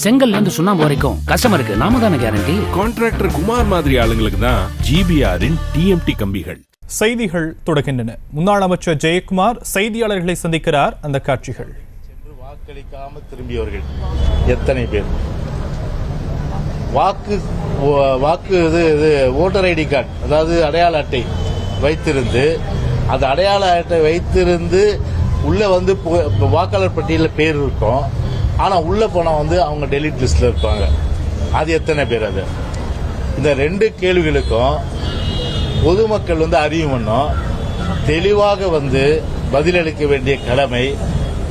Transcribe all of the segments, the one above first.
செங்கல்ல இருந்து சுண்ணாம்பு வரைக்கும் கஸ்டமருக்கு நாம தானே கேரண்டி. கான்ட்ராக்டர் குமார் மாதிரி ஆளுங்களுக்கு தான் ஜிபிஆரின் டிஎம்டி கம்பிகள். செய்திகள் தொடர்கின்றன. முன்னாள் அமைச்சர் ஜெயக்குமார் செய்தியாளர்களை சந்திக்கிறார். அந்த காட்சிகள். சென்று வாக்களிக்காமல் திரும்பியவர்கள் எத்தனை பேர்? வாக்கு ஓட்டர் ஐடி கார்டு, அதாவது அடையாள அட்டை வைத்திருந்து, அந்த அடையாள அட்டை வைத்திருந்து உள்ள வந்து வாக்காளர் பட்டியலில் பேர் இருக்கும். ஆனா உள்ள போனா வந்து அவங்க டெலிட் லிஸ்ட்ல இருப்பாங்க. அது எத்தனை பேர்? அது இந்த ரெண்டு கேள்விகளுக்கும் பொதுமக்கள் வந்து அறியணும். தெளிவாக வந்து பதிலளிக்க வேண்டிய கடமை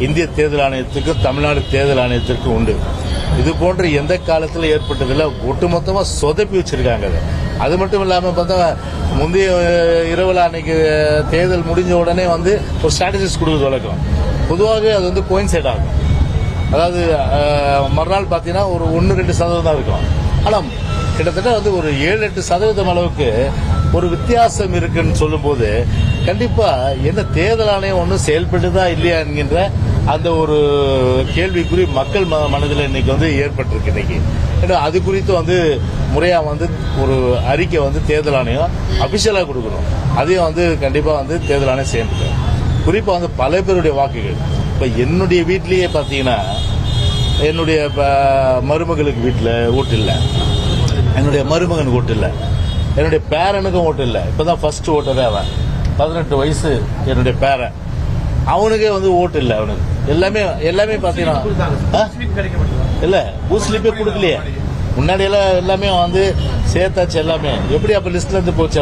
இந்திய தேர்தல் ஆணையத்துக்கும் தமிழ்நாடு தேர்தல் ஆணையத்திற்கும் உண்டு. இது போன்ற எந்த காலத்தில் ஏற்பட்டதில்லை. ஒட்டுமொத்தமா சொதப்பி வச்சிருக்காங்க. அது மட்டும் இல்லாம பார்த்தா முந்தைய இரவுல அன்னைக்கு தேர்தல் முடிஞ்ச உடனே வந்து ஒரு ஸ்ட்ராட்டஜிஸ் கொடுக்குறது வழக்கம். பொதுவாக அது வந்து கோயின்சைட் ஆகும். அதாவது மறுநாள் பார்த்தீங்கன்னா ஒரு 1-2% தான் இருக்கும். ஆனால் கிட்டத்தட்ட வந்து ஒரு 7-8% அளவுக்கு ஒரு வித்தியாசம் இருக்குன்னு சொல்லும்போது கண்டிப்பா என்ன தேர்தல் ஆணையம் ஒன்றும் செயல்பட்டுதா இல்லையா என்கின்ற அந்த ஒரு கேள்விக்குறி மக்கள் மனதில் இன்னைக்கு வந்து ஏற்பட்டிருக்கு. இன்னைக்கு அது குறித்து வந்து முறையா வந்து ஒரு அறிக்கை வந்து தேர்தல் ஆணையம் அபிஷியலா கொடுக்கணும். அதையும் வந்து கண்டிப்பா வந்து தேர்தல் ஆணையம் செய்யணும். குறிப்பா வந்து பல பேருடைய வாக்குகள் இப்ப என்னுடைய வீட்டிலேயே பாத்தீங்கன்னா என்னுடைய மருமகளுக்கு வீட்டில் ஓட்டு இல்லை, என்னுடைய மருமகனுக்கு ஓட்டு இல்லை, என்னுடைய பேரனுக்கும் ஓட்டு இல்லை. இப்பதான் ஃபர்ஸ்ட் ஓட்டரே அவன் 18 வயசு என்னுடைய பேரன், அவனுக்கே வந்து ஓட்டு இல்லை. அவனுக்கு எல்லாமே பாத்தீங்கன்னா இல்ல பூத் ஸ்லிப்பே கொடுக்கலையே. முன்னாடி எல்லாம் எல்லாமே வந்து சேர்த்தாச்சு. எல்லாமே எப்படி அப்ப லிஸ்ட்ல இருந்து போச்சு?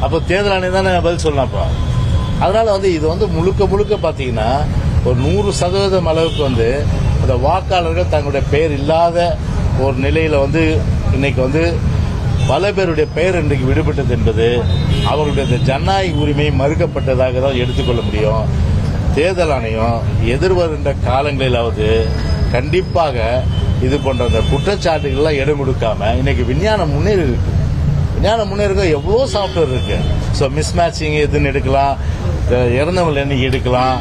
அப்போ தேர்தல் ஆணையம் தானே பதில் சொல்லலாம். அப்போ அதனால வந்து இது வந்து முழுக்க பாத்தீங்கன்னா ஒரு 100% அளவுக்கு வந்து அந்த வாக்காளர்கள் தங்களுடைய பெயர் இல்லாத ஒரு நிலையில வந்து இன்னைக்கு வந்து பல பேருடைய பெயர் இன்றைக்கு விடுபட்டது என்பது அவர்களுடைய ஜனநாயக உரிமை மறுக்கப்பட்டதாக தான் எடுத்துக்கொள்ள முடியும். தேர்தல் ஆணையம் எதிர்வருகின்ற காலங்களிலாவது கண்டிப்பாக இது போன்ற அந்த குற்றச்சாட்டுகள்லாம் இடம் கொடுக்காம இன்னைக்கு விஞ்ஞானம் முன்னேறி இருக்கு. விஞ்ஞானம் முன்னேறிக்க எவ்வளோ சாஃப்ட்வேர் இருக்கு. ஸோ மிஸ் மேட்சிங் எதுன்னு எடுக்கலாம், இறந்தவங்க எண்ணிக்கை எடுக்கலாம்,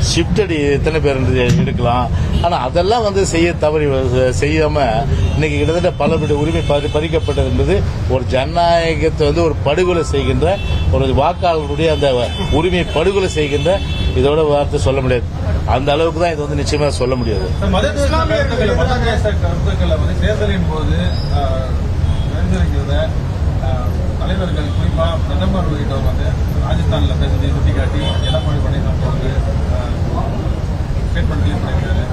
ஷிப்டட் எத்தனை பேர் எடுக்கலாம். ஆனால் அதெல்லாம் வந்து செய்யாம இன்னைக்கு கிட்டத்தட்ட பல பேருடைய உரிமை பறிக்கப்பட்டது என்பது ஒரு ஜனநாயகத்தை வந்து ஒரு படுகொலை செய்கின்ற ஒரு வாக்காளர்களுடைய அந்த உரிமை படுகொலை செய்கின்ற இதோட வார்த்தை சொல்ல முடியாது. அந்த அளவுக்கு தான் இது வந்து நிச்சயமா சொல்ல முடியாது. தேர்தலின் போது தலைவர்கள் குறிப்பா பிரதமர் உள்ளிட்டவர் வந்து ராஜஸ்தான்ல பேசுறதை சுட்டிக்காட்டி எடப்பாடி பழனிசாமி வந்து ஸ்டேட்மெண்ட் ரிலீஸ் பண்ணியிருக்காரு.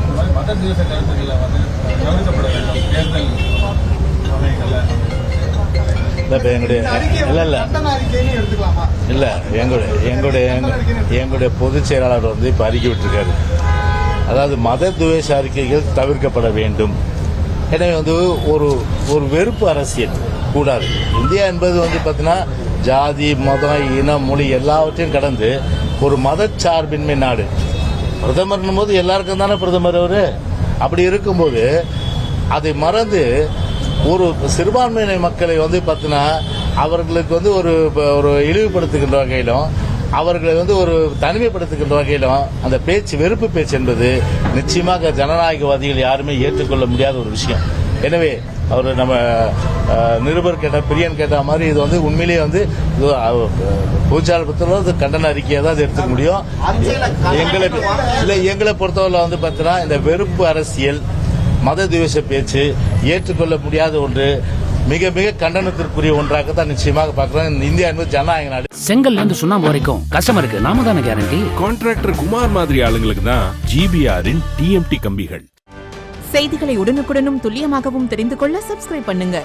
இந்த மாதிரி மத தேச கருத்துக்களை வந்து கவனிக்கப்பட வேண்டும் தேர்தல் சமயங்கள்ல. எங்களுடைய பொதுச் செயலாளர் வந்து இப்ப அறிக்கை விட்டிருக்காரு. அதாவது மத துவேஷ அறிக்கைகள் தவிர்க்கப்பட வேண்டும். எனவே வந்து ஒரு வெறுப்பு அரசியல் கூடாது. இந்தியா என்பது வந்து பார்த்தீங்கன்னா ஜாதி மதம் இனம் மொழி எல்லாவற்றையும் கடந்து ஒரு மதச்சார்பின்மை நாடு. பிரதமர்னும் போது எல்லாருக்கும் தானே பிரதமர் அவரு. அப்படி இருக்கும்போது அதை மறந்து ஒரு சிறுபான்மையின மக்களை வந்து பார்த்தீங்கன்னா அவர்களுக்கு வந்து ஒரு இழிவுபடுத்துகின்ற வகையிலும் அவர்களை வந்து ஒரு தனிமைப்படுத்துகின்ற வகையிலும் அந்த பேச்சு வெறுப்பு பேச்சு என்பது நிச்சயமாக ஜனநாயகவாதிகள் யாருமே ஏற்றுக்கொள்ள முடியாத ஒரு விஷயம். எனவே அவர் நம்ம நிருபர் கேட்ட பிரியன் கேட்ட மாதிரி இது வந்து உண்மையிலேயே வந்து பொதுச்சாளர் கண்டன அறிக்கையை தான் எடுத்துக்க முடியும். எங்களை பொறுத்தவரை வந்து பார்த்தீங்கன்னா இந்த வெறுப்பு அரசியல் மத துவேஷ பேச்சு ஏற்றுக்கொள்ள முடியாத ஒன்று, மிக மிக கண்டனத்திற்குரிய ஒன்றாகத்தான் நிச்சயமாக பார்க்கிறோம். இந்தியா என்பது ஜனநாயக நாடு. செங்கல்ல இருந்து சுண்ணாம்பு வரைக்கும் கஸ்டமருக்கு நாம தானே கேரண்டி. கான்ட்ராக்டர் குமார் மாதிரி ஆளுங்களுக்கு தான் ஜிபிஆரின் டிஎம்டி கம்பிகள். செய்திகளை உடனுக்குடனும் துல்லியமாகவும் தெரிந்து கொள்ள சப்ஸ்கிரைப் பண்ணுங்க.